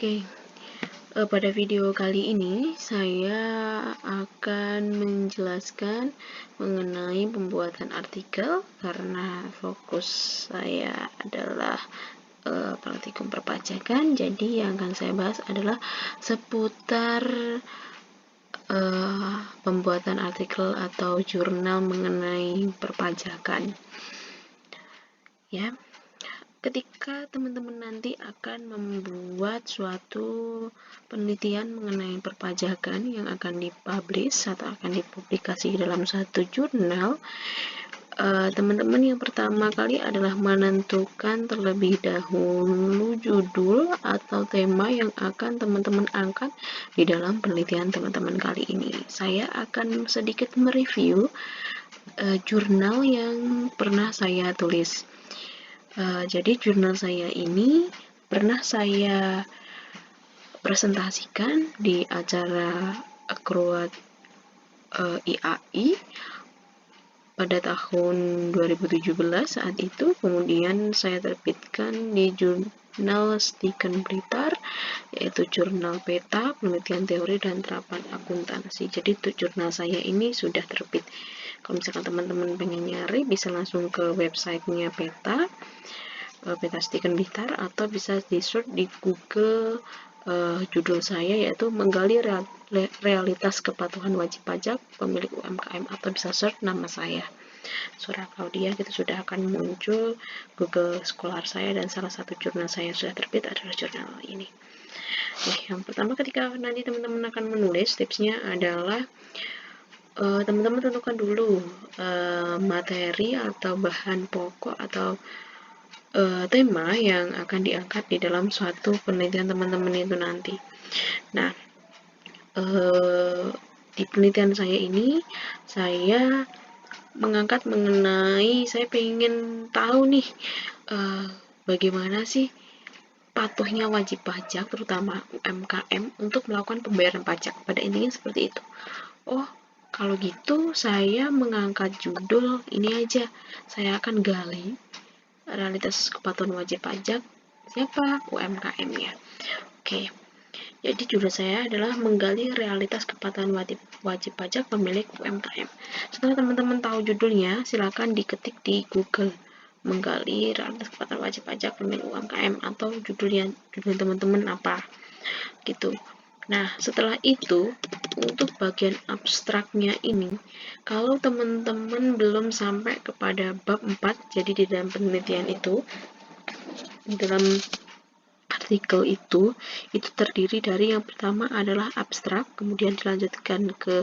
Oke, pada video kali ini saya akan menjelaskan mengenai pembuatan artikel karena fokus saya adalah praktikum perpajakan. Jadi yang akan saya bahas adalah seputar pembuatan artikel atau jurnal mengenai perpajakan. Ya. Ketika teman-teman nanti akan membuat suatu penelitian mengenai perpajakan yang akan dipublish atau akan dipublikasi dalam satu jurnal, teman-teman yang pertama kali adalah menentukan terlebih dahulu judul atau tema yang akan teman-teman angkat di dalam penelitian teman-teman kali ini. Saya akan sedikit mereview jurnal yang pernah saya tulis. Jadi jurnal saya ini pernah saya presentasikan di acara Akrobat IAI pada tahun 2017 saat itu. Kemudian saya terbitkan di jurnal Stiken Blitar, yaitu jurnal peta, penelitian teori dan terapan akuntansi. Jadi jurnal saya ini sudah terbit. Kalau misalkan teman-teman pengen nyari, bisa langsung ke websitenya peta Stiken Blitar, atau bisa di search di Google judul saya yaitu menggali realitas kepatuhan wajib pajak pemilik UMKM, atau bisa search nama saya Surya Claudia, gitu sudah akan muncul Google Scholar saya, dan salah satu jurnal saya yang sudah terbit adalah jurnal ini. Yang pertama, ketika nanti teman-teman akan menulis, tipsnya adalah teman-teman tentukan dulu materi atau bahan pokok atau tema yang akan diangkat di dalam suatu penelitian teman-teman itu nanti. Nah, di penelitian saya ini saya mengangkat mengenai, saya pengen tahu nih bagaimana sih patuhnya wajib pajak terutama UMKM untuk melakukan pembayaran pajak. Pada intinya seperti itu. Oh, kalau gitu saya mengangkat judul ini aja. Saya akan gali realitas kepatuhan wajib pajak siapa? UMKM-nya. Oke. Jadi judul saya adalah menggali realitas kepatuhan wajib pajak pemilik UMKM. Setelah teman-teman tahu judulnya, silakan diketik di Google menggali realitas kepatuhan wajib pajak pemilik UMKM, atau judul teman-teman apa gitu. Nah, setelah itu, untuk bagian abstraknya ini, kalau teman-teman belum sampai kepada bab 4, jadi di dalam penelitian itu, di dalam artikel itu terdiri dari yang pertama adalah abstrak, kemudian dilanjutkan ke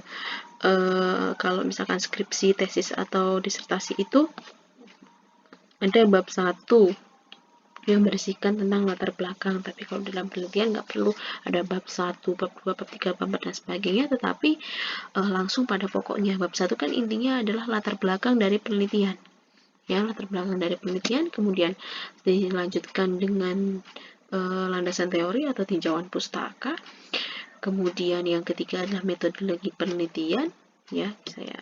kalau misalkan skripsi, tesis, atau disertasi itu ada bab 1 yang berisikan tentang latar belakang. Tapi kalau dalam penelitian nggak perlu ada bab 1, bab 2, bab 3, bab 4 dan sebagainya, tetapi langsung pada pokoknya. Bab 1 kan intinya adalah latar belakang dari penelitian. Ya, latar belakang dari penelitian, kemudian dilanjutkan dengan landasan teori atau tinjauan pustaka. Kemudian yang ketiga adalah metodologi penelitian. Ya, saya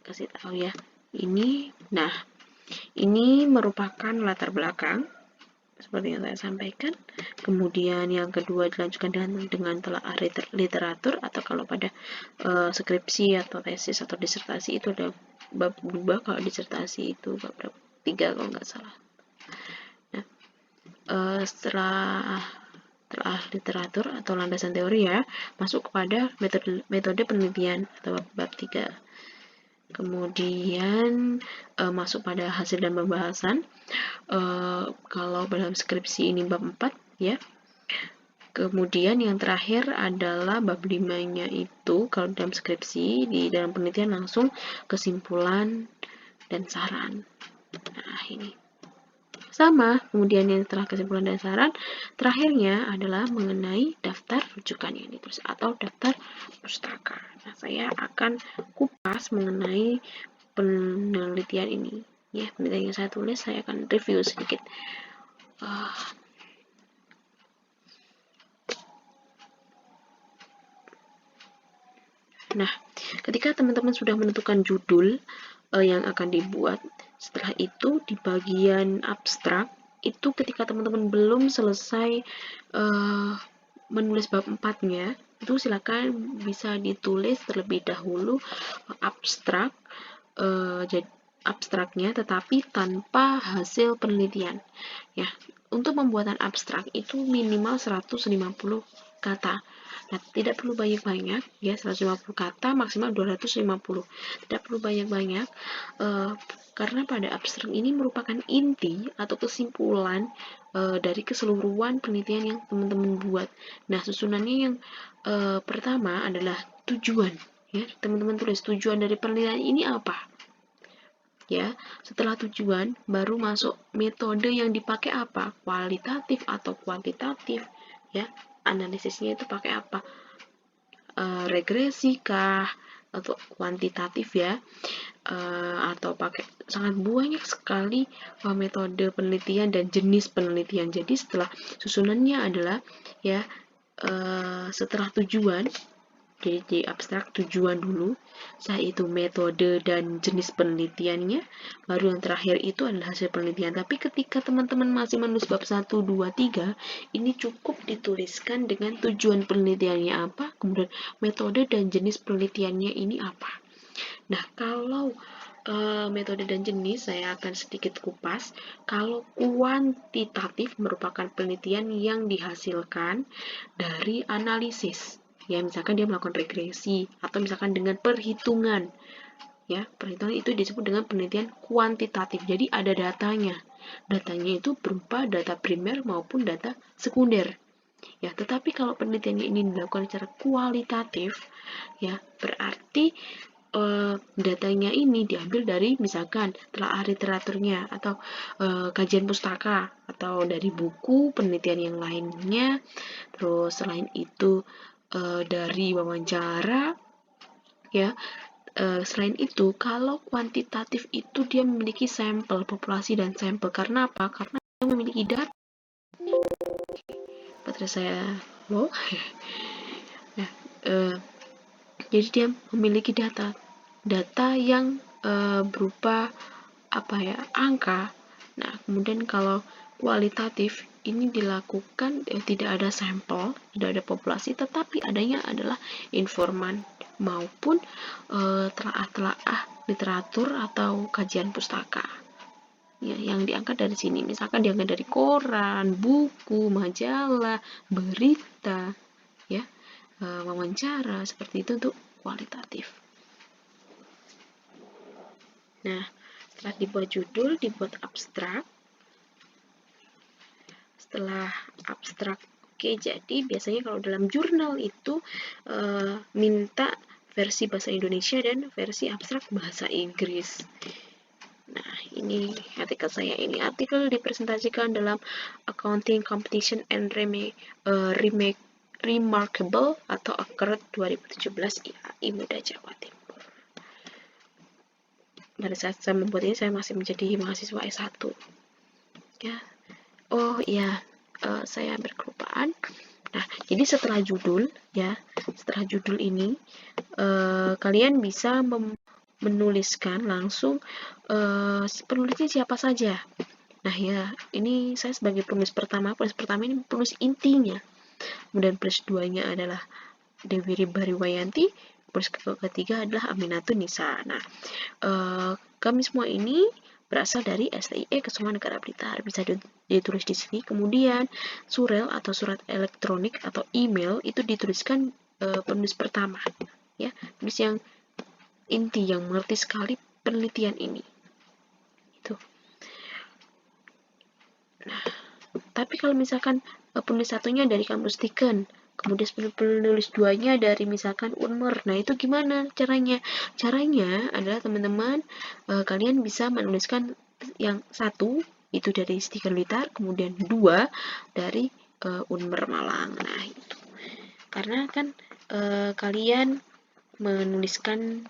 kasih tahu ya. Ini merupakan latar belakang seperti yang saya sampaikan. Kemudian yang kedua dilanjutkan dengan telaah literatur, atau kalau pada skripsi atau tesis atau disertasi itu ada bab 2, kalau disertasi itu bab 3 kalau nggak salah. Nah, setelah literatur atau landasan teori ya, masuk kepada metode penelitian atau bab 3. Kemudian masuk pada hasil dan pembahasan. Kalau dalam skripsi ini bab 4 ya. Kemudian yang terakhir adalah bab 5-nya itu, kalau dalam skripsi, di dalam penelitian langsung kesimpulan dan saran. Nah, ini sama. Kemudian yang setelah kesimpulan dan saran, terakhirnya adalah mengenai daftar rujukan yang ditulis atau daftar pustaka. Nah, saya akan kupas mengenai penelitian ini. Ya, penelitian yang saya tulis, saya akan review sedikit. Nah, ketika teman-teman sudah menentukan judul yang akan dibuat, setelah itu di bagian abstrak, itu ketika teman-teman belum selesai menulis bab 4-nya, itu silakan bisa ditulis terlebih dahulu abstrak, abstraknya, tetapi tanpa hasil penelitian. Ya, untuk pembuatan abstrak itu minimal 150 kata. Nah, tidak perlu banyak-banyak, ya, 150 kata, maksimal 250. Tidak perlu banyak-banyak, karena pada abstrak ini merupakan inti atau kesimpulan dari keseluruhan penelitian yang teman-teman buat. Nah, susunannya yang pertama adalah tujuan. Ya, teman-teman tulis tujuan dari penelitian ini apa. Ya, setelah tujuan baru masuk metode yang dipakai apa, kualitatif atau kuantitatif. Ya, analisisnya itu pakai apa, regresi kah atau kuantitatif, ya, atau pakai sangat banyak sekali metode penelitian dan jenis penelitian. Jadi setelah susunannya adalah, ya, setelah tujuan, jadi di abstrak tujuan dulu, setelah itu metode dan jenis penelitiannya, baru yang terakhir itu adalah hasil penelitian. Tapi ketika teman-teman masih menulis bab 1, 2, 3, ini cukup dituliskan dengan tujuan penelitiannya apa, kemudian metode dan jenis penelitiannya ini apa. Nah, kalau metode dan jenis saya akan sedikit kupas. Kalau kuantitatif merupakan penelitian yang dihasilkan dari analisis. Ya, misalkan dia melakukan regresi atau misalkan dengan perhitungan. Ya, perhitungan itu disebut dengan penelitian kuantitatif. Jadi ada datanya. Datanya itu berupa data primer maupun data sekunder. Ya, tetapi kalau penelitiannya ini dilakukan secara kualitatif, ya, berarti datanya ini diambil dari misalkan telaah literaturnya atau kajian pustaka atau dari buku penelitian yang lainnya. Terus selain itu dari wawancara, ya. Selain itu, kalau kuantitatif itu dia memiliki sampel populasi dan sampel. Karena apa? Karena dia memiliki data. Baterai saya low. Nah, jadi dia memiliki data yang berupa apa ya, angka. Nah, kemudian kalau kualitatif ini dilakukan tidak ada sampel, tidak ada populasi, tetapi adanya adalah informan maupun telaah literatur atau kajian pustaka. Ya, yang diangkat dari sini, misalkan diangkat dari koran, buku, majalah, berita, ya, wawancara, seperti itu untuk kualitatif. Nah, setelah dibuat judul, dibuat abstrak. Setelah abstrak, oke, jadi biasanya kalau dalam jurnal itu minta versi bahasa Indonesia dan versi abstrak bahasa Inggris. Nah, ini artikel saya. Ini artikel dipresentasikan dalam Accounting Competition and Remarkable atau ACRED 2017 IAI Muda Jawa Timur. Pada saat saya membuat ini, saya masih menjadi mahasiswa S1. Ya. Oh iya, saya berkelupaan. Nah, jadi setelah judul, ya, setelah judul ini, kalian bisa menuliskan langsung penulisnya siapa saja. Nah, ya, ini saya sebagai penulis pertama ini penulis intinya. Kemudian penulis 2-nya adalah Dewi Ribariwayanti, penulis ketiga adalah Aminatun Nisa. Nah, kami semua ini berasal dari STIE Kesuma Negara Blitar, bisa ditulis di sini. Kemudian surel atau surat elektronik atau email itu dituliskan penulis pertama, ya, penulis yang inti, yang mengerti sekali penelitian ini. Itu. Nah, tapi kalau misalkan penulis satunya dari kampus Tiken, kemudian penulis 2-nya dari misalkan Unmer. Nah, itu gimana caranya? Caranya adalah teman-teman kalian bisa menuliskan yang satu itu dari Tiken Blitar, kemudian 2 dari Unmer Malang. Nah, itu. Karena kan kalian menuliskan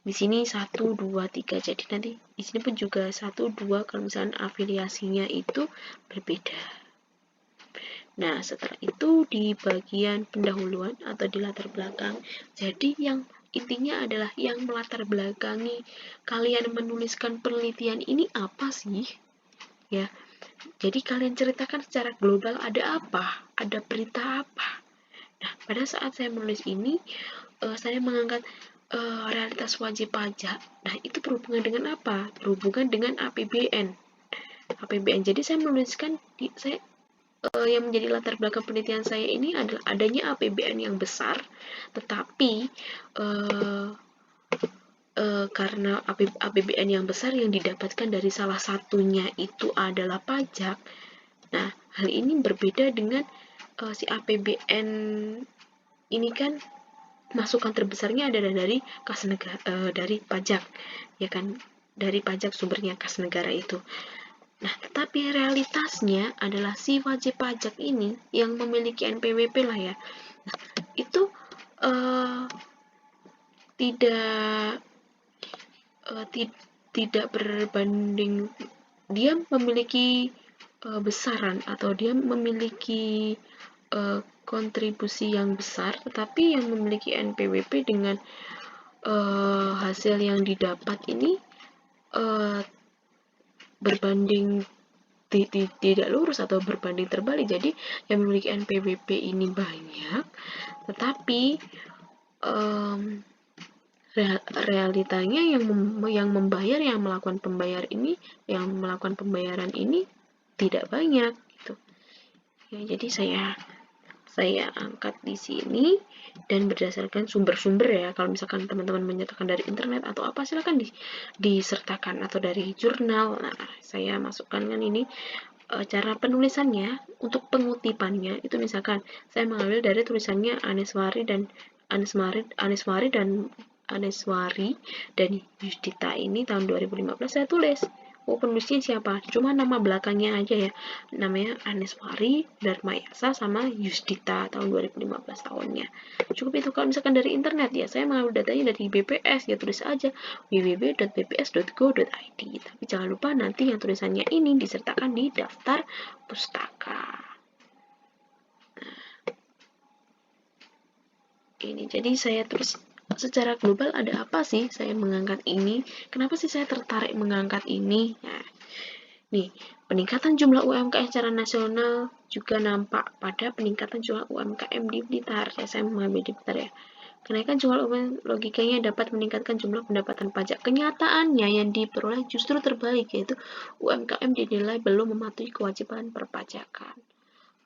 di sini 1, 2, 3. Jadi nanti di sini pun juga 1, 2 kalau misalnya afiliasinya itu berbeda. Nah, setelah itu di bagian pendahuluan atau di latar belakang, jadi yang intinya adalah yang melatar belakangi kalian menuliskan penelitian ini apa sih? Ya, Jadi kalian ceritakan secara global ada apa, ada berita apa. Nah, pada saat saya menulis ini, saya mengangkat realitas wajib pajak. Nah, itu berhubungan dengan apa? Berhubungan dengan APBN. Jadi saya menuliskan yang menjadi latar belakang penelitian saya ini adalah adanya APBN yang besar, tetapi karena APBN yang besar yang didapatkan dari salah satunya itu adalah pajak. Nah, hal ini berbeda dengan si APBN ini kan masukan terbesarnya adalah dari kas negara, dari pajak, ya kan, dari pajak sumbernya kas negara itu. Nah, tetapi realitasnya adalah si wajib pajak ini yang memiliki NPWP lah ya. Nah, itu tidak berbanding, dia memiliki besaran atau dia memiliki kontribusi yang besar, tetapi yang memiliki NPWP dengan hasil yang didapat ini berbanding tidak lurus atau berbanding terbalik. Jadi yang memiliki NPWP ini banyak, tetapi realitanya yang membayar, yang melakukan pembayaran ini tidak banyak gitu. Ya, jadi saya angkat di sini dan berdasarkan sumber-sumber ya. Kalau misalkan teman-teman menyertakan dari internet atau apa, silakan disertakan, atau dari jurnal. Nah, saya masukkan kan ini cara penulisannya. Untuk pengutipannya itu misalkan saya mengambil dari tulisannya Aneswari dan Yusdita ini tahun 2015 saya tulis. Penulisnya siapa? Cuma nama belakangnya aja ya. Namanya Aneswari Darmayasa sama Yusdita tahun 2015 tahunnya. Cukup itu. Kalau misalkan dari internet ya, saya mengambil datanya dari BPS, ya tulis aja www.bps.go.id. Tapi jangan lupa nanti yang tulisannya ini disertakan di daftar pustaka. Ini jadi saya tulis secara global ada apa sih saya mengangkat ini, kenapa sih saya tertarik mengangkat ini. Nah, nih, peningkatan jumlah UMKM secara nasional juga nampak pada peningkatan jumlah UMKM di Blitar. Saya mengambil di Blitar ya. Kenaikan jumlah UMKM logikanya dapat meningkatkan jumlah pendapatan pajak. Kenyataannya yang diperoleh justru terbalik, yaitu UMKM dinilai belum mematuhi kewajiban perpajakan.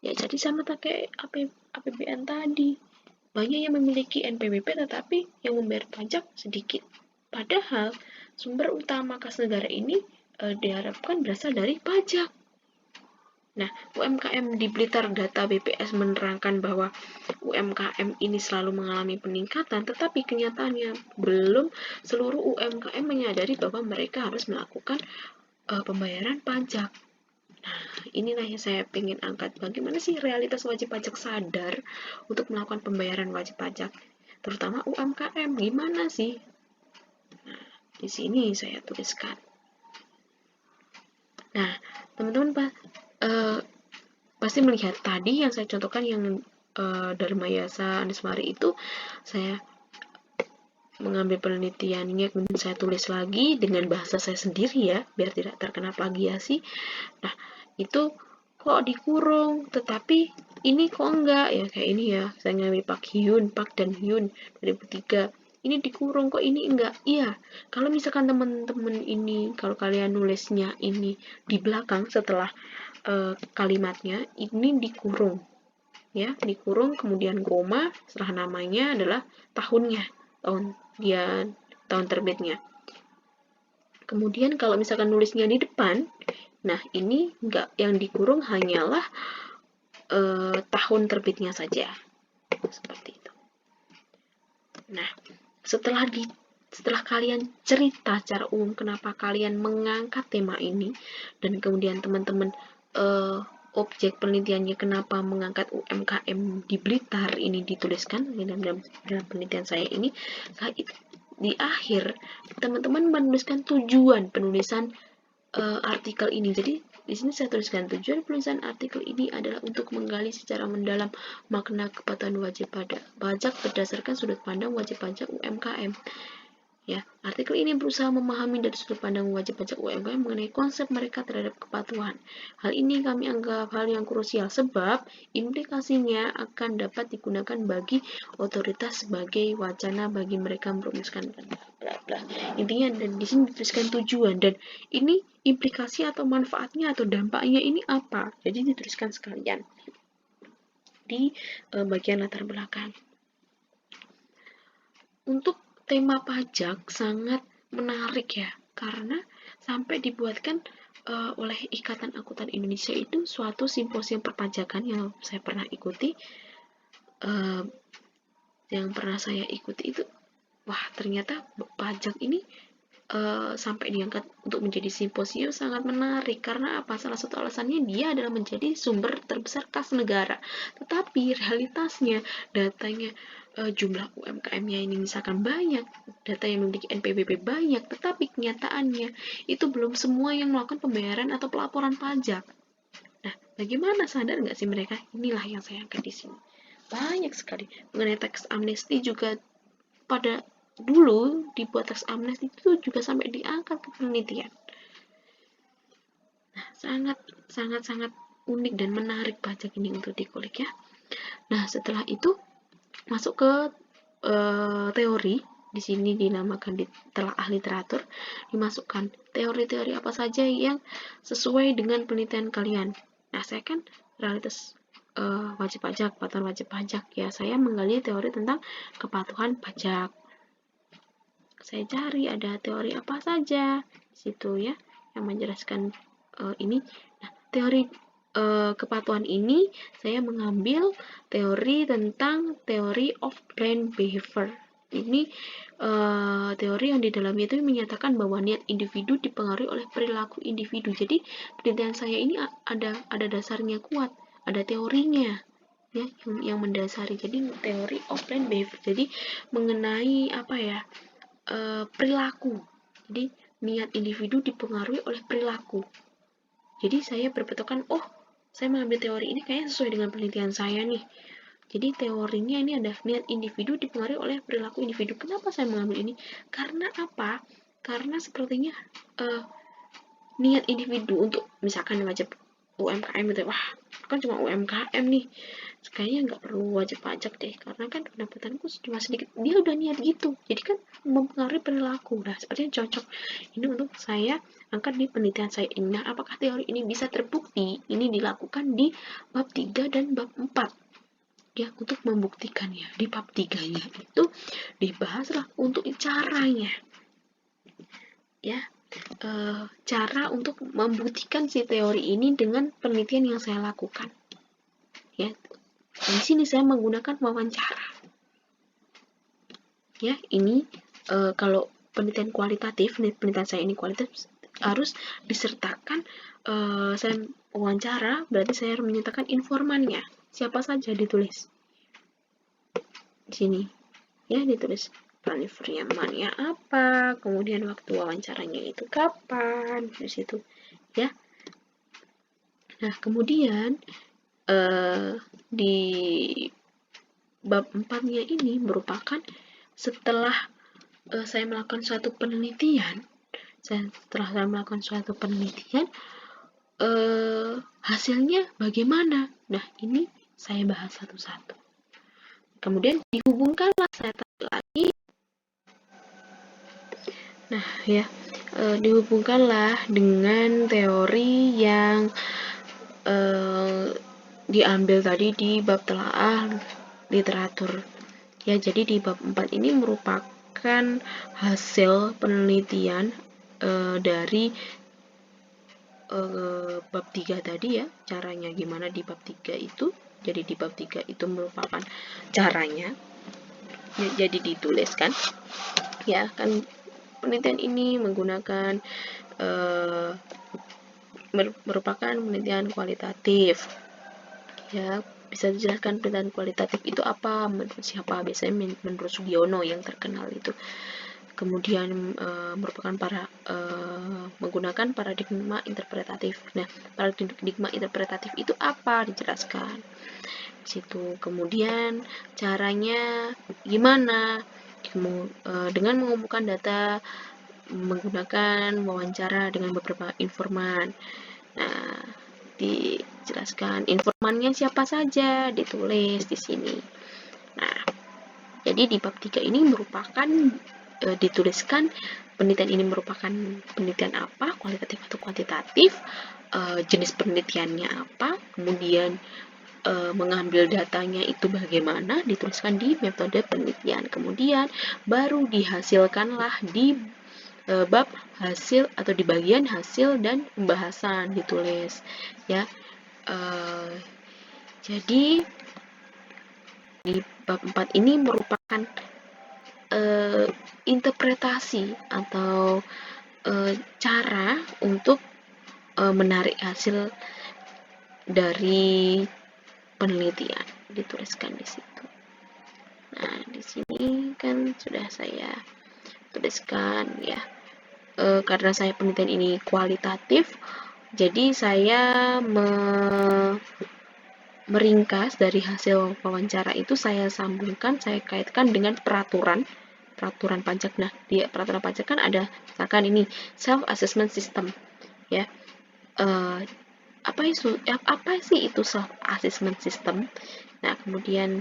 Ya, jadi sama pakai APBN tadi. Banyak yang memiliki NPWP tetapi yang membayar pajak sedikit. Padahal sumber utama kas negara ini diharapkan berasal dari pajak. Nah, UMKM di Blitar, data BPS menerangkan bahwa UMKM ini selalu mengalami peningkatan, tetapi kenyataannya belum seluruh UMKM menyadari bahwa mereka harus melakukan pembayaran pajak. Nah, inilah yang saya ingin angkat. Bagaimana sih realitas wajib pajak sadar untuk melakukan pembayaran wajib pajak, terutama UMKM? Gimana sih? Nah, di sini saya tuliskan. Nah, teman-teman pasti melihat tadi yang saya contohkan yang Darmayasa Aneswari itu, saya mengambil penelitiannya, kemudian saya tulis lagi dengan bahasa saya sendiri ya, biar tidak terkena plagiasi. Nah, itu kok dikurung, tetapi ini kok enggak ya, kayak ini ya, saya ngambil Pak dan Hyun 2003, ini dikurung kok ini enggak. Iya, kalau misalkan teman-teman ini, kalau kalian nulisnya ini di belakang setelah kalimatnya ini dikurung ya, dikurung, kemudian koma, setelah namanya adalah tahunnya, tahun terbitnya. Kemudian kalau misalkan nulisnya di depan, nah ini enggak, yang dikurung hanyalah tahun terbitnya saja, seperti itu. Nah, setelah kalian cerita secara umum kenapa kalian mengangkat tema ini, dan kemudian teman-teman objek penelitiannya kenapa mengangkat UMKM di Blitar ini dituliskan dalam penelitian saya ini, di akhir teman-teman menuliskan tujuan penulisan artikel ini. Jadi di sini saya tuliskan tujuan penulisan artikel ini adalah untuk menggali secara mendalam makna kepatuhan wajib pajak berdasarkan sudut pandang wajib pajak UMKM. Ya, artikel ini berusaha memahami dari sudut pandang wajib pajak UMKM mengenai konsep mereka terhadap kepatuhan. Hal ini kami anggap hal yang krusial sebab implikasinya akan dapat digunakan bagi otoritas sebagai wacana bagi mereka merumuskan bla bla. Intinya dan di sini dituliskan tujuan dan ini implikasi atau manfaatnya atau dampaknya ini apa. Jadi dituliskan sekalian di bagian latar belakang. Untuk tema pajak sangat menarik ya, karena sampai dibuatkan oleh Ikatan Akuntan Indonesia itu suatu simposium perpajakan yang saya pernah ikuti. Yang pernah saya ikuti itu, wah ternyata pajak ini sampai diangkat untuk menjadi simposium sangat menarik. Karena apa? Salah satu alasannya dia adalah menjadi sumber terbesar kas negara. Tetapi realitasnya, datanya jumlah UMKM-nya ini misalkan banyak, data yang memiliki NPWP banyak, tetapi kenyataannya itu belum semua yang melakukan pembayaran atau pelaporan pajak. Nah, bagaimana sadar nggak sih mereka? Inilah yang saya angkat di sini. Banyak sekali. Mengenai teks amnesti juga pada dulu dibuat teks amnesti itu juga sampai diangkat ke penelitian. Nah, sangat unik dan menarik pajak ini untuk dikulik ya. Nah, setelah itu masuk ke teori. Di sini dinamakan telaah literatur, dimasukkan teori-teori apa saja yang sesuai dengan penelitian kalian. Nah, saya kan realitas wajib pajak, kepatuhan wajib pajak ya. Saya menggali teori tentang kepatuhan pajak. Saya cari ada teori apa saja di situ ya yang menjelaskan ini. Nah, teori kepatuhan ini saya mengambil teori tentang teori of planned behavior. Ini teori yang di dalamnya itu menyatakan bahwa niat individu dipengaruhi oleh perilaku individu. Jadi penelitian saya ini ada dasarnya kuat, ada teorinya ya yang mendasari. Jadi teori of planned behavior. Jadi mengenai apa ya? Perilaku. Jadi niat individu dipengaruhi oleh perilaku. Jadi saya berpatokan, oh saya mengambil teori ini kayaknya sesuai dengan penelitian saya nih. Jadi teorinya ini ada niat individu dipengaruhi oleh perilaku individu. Kenapa saya mengambil ini? Karena apa? Karena sepertinya niat individu untuk misalkan wajib UMKM gitu, wah kan cuma UMKM nih, kayaknya nggak perlu wajib pajak deh karena kan pendapatanku cuma sedikit. Dia udah niat gitu, jadi kan mempengaruhi perilaku. Nah sepertinya cocok ini untuk saya angkat di penelitian saya ini. Nah apakah teori ini bisa terbukti? Ini dilakukan di bab 3 dan bab 4 ya. Untuk membuktikannya di bab 3 nya itu dibahaslah untuk caranya ya, cara untuk membuktikan si teori ini dengan penelitian yang saya lakukan ya. Di sini saya menggunakan wawancara ya. Ini kalau penelitian kualitatif, penelitian saya ini kualitatif, harus disertakan saya wawancara, berarti saya harus menyatakan informannya siapa saja, ditulis di sini ya, ditulis penelitiannya apa, kemudian waktu wawancaranya itu kapan, di situ ya. Nah kemudian di bab 4-nya ini merupakan setelah saya melakukan suatu penelitian. Setelah saya melakukan suatu penelitian, hasilnya bagaimana? Nah ini saya bahas satu-satu. Kemudian dihubungkanlah, saya tarik lagi. Nah ya, dihubungkanlah dengan teori yang diambil tadi di bab telaah literatur ya. Jadi di bab 4 ini merupakan hasil penelitian dari bab 3 tadi ya, caranya gimana di bab 3 itu. Jadi di bab 3 itu merupakan caranya ya, jadi dituliskan ya kan. Penelitian ini menggunakan merupakan penelitian kualitatif ya. Bisa dijelaskan penelitian kualitatif itu apa, menurut siapa? Biasanya menurut Sugiono yang terkenal itu. Kemudian merupakan menggunakan paradigma interpretatif. Nah paradigma interpretatif itu apa, dijelaskan di situ. Kemudian caranya gimana, dengan mengumpulkan data menggunakan wawancara dengan beberapa informan. Nah, dijelaskan informannya siapa saja, ditulis di sini. Nah, jadi di bab 3 ini merupakan dituliskan penelitian ini merupakan penelitian apa, kualitatif atau kuantitatif, jenis penelitiannya apa, kemudian mengambil datanya itu bagaimana, dituliskan di metode penelitian. Kemudian baru dihasilkanlah di bab hasil atau di bagian hasil dan pembahasan ditulis ya. Jadi di bab 4 ini merupakan interpretasi atau cara untuk menarik hasil dari penelitian, dituliskan di situ. Nah, di sini kan sudah saya tuliskan ya. Karena saya penelitian ini kualitatif, jadi saya meringkas dari hasil wawancara itu, saya sambungkan, saya kaitkan dengan peraturan pajak. Nah, di peraturan pajak kan ada misalkan ini self assessment system ya. Apa sih itu self assessment system? Nah, kemudian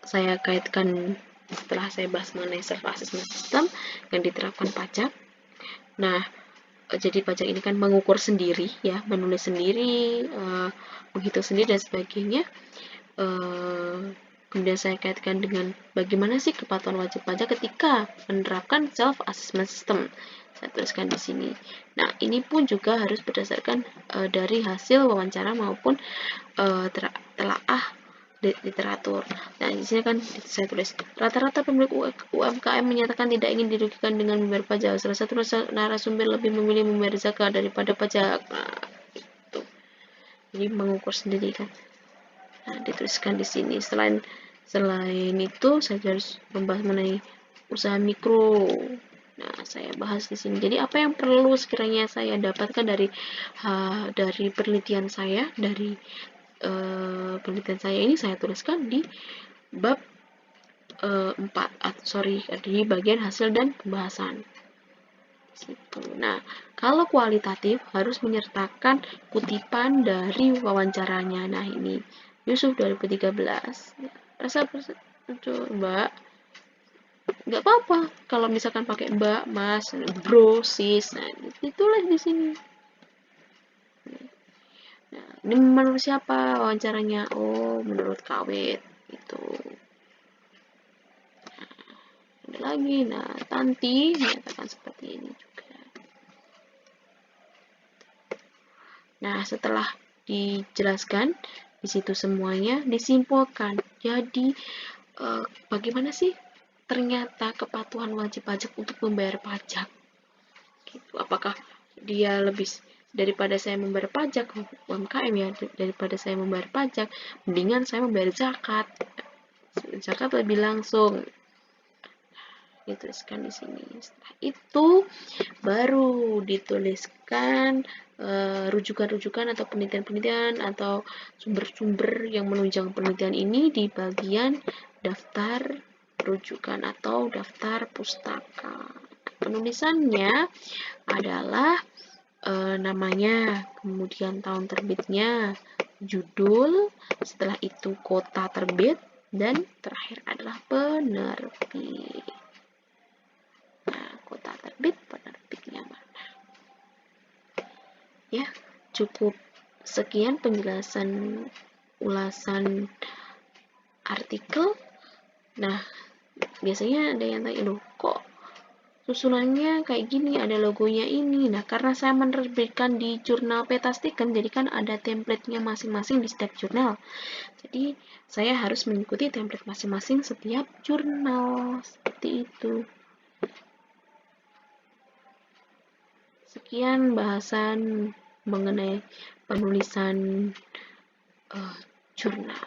saya kaitkan setelah saya bahas mengenai self assessment system yang diterapkan pajak. Nah, jadi pajak ini kan mengukur sendiri ya, menulis sendiri, menghitung sendiri dan sebagainya. Kemudian saya kaitkan dengan bagaimana sih kepatuhan wajib pajak ketika menerapkan self assessment system. Saya tuliskan di sini. Nah, ini pun juga harus berdasarkan dari hasil wawancara maupun telaah literatur. Nah, di sini kan saya tulis rata-rata pemilik UMKM menyatakan tidak ingin dirugikan dengan membayar pajak. Salah satu narasumber lebih memilih membayar zakat daripada pajak. Nah, itu. Jadi mengukur sendiri kan. Nah, dituliskan di sini. Selain itu, saya harus membahas mengenai usaha mikro. Nah, saya bahas di sini. Jadi apa yang perlu sekiranya saya dapatkan dari penelitian saya, dari penelitian saya ini saya tuliskan di bab 4, di bagian hasil dan pembahasan. Gitu. Nah, kalau kualitatif harus menyertakan kutipan dari wawancaranya. Nah, ini Yusuf 2013. Rasa Mbak, nggak apa-apa kalau misalkan pakai Mbak, Mas, Bro, Sis. Nah, ditulis di sini. Nah, ini menurut siapa wawancaranya? Oh, menurut Kawit. Itu. Nah, ada lagi. Nah, Tanti menyatakan seperti ini juga. Nah, setelah dijelaskan di situ semuanya, disimpulkan. Jadi, bagaimana sih ternyata kepatuhan wajib pajak untuk membayar pajak? Gitu. Apakah dia lebih daripada saya membayar pajak UMKM ya, daripada saya membayar pajak, mendingan saya membayar zakat. Zakat lebih langsung. Dituliskan di sini. Setelah itu baru dituliskan rujukan-rujukan atau penelitian-penelitian atau sumber-sumber yang menunjang penelitian ini di bagian daftar rujukan atau daftar pustaka. Penulisannya adalah namanya, kemudian tahun terbitnya, judul, setelah itu kota terbit, dan terakhir adalah penerbit. Nah, kota terbit, penerbitnya mana? Ya, cukup sekian penjelasan ulasan artikel. Nah, biasanya ada yang tanya, loh kok susunannya kayak gini, ada logonya ini. Nah, karena saya menerbitkan di jurnal Petastiken, jadi kan ada template-nya masing-masing di setiap jurnal. Jadi, saya harus mengikuti template masing-masing setiap jurnal. Seperti itu. Sekian bahasan mengenai penulisan jurnal.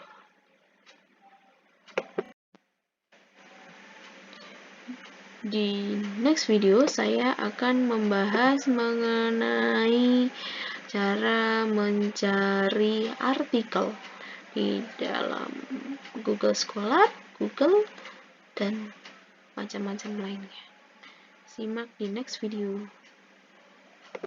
Di next video saya akan membahas mengenai cara mencari artikel di dalam Google Scholar, Google, dan macam-macam lainnya. Simak di next video.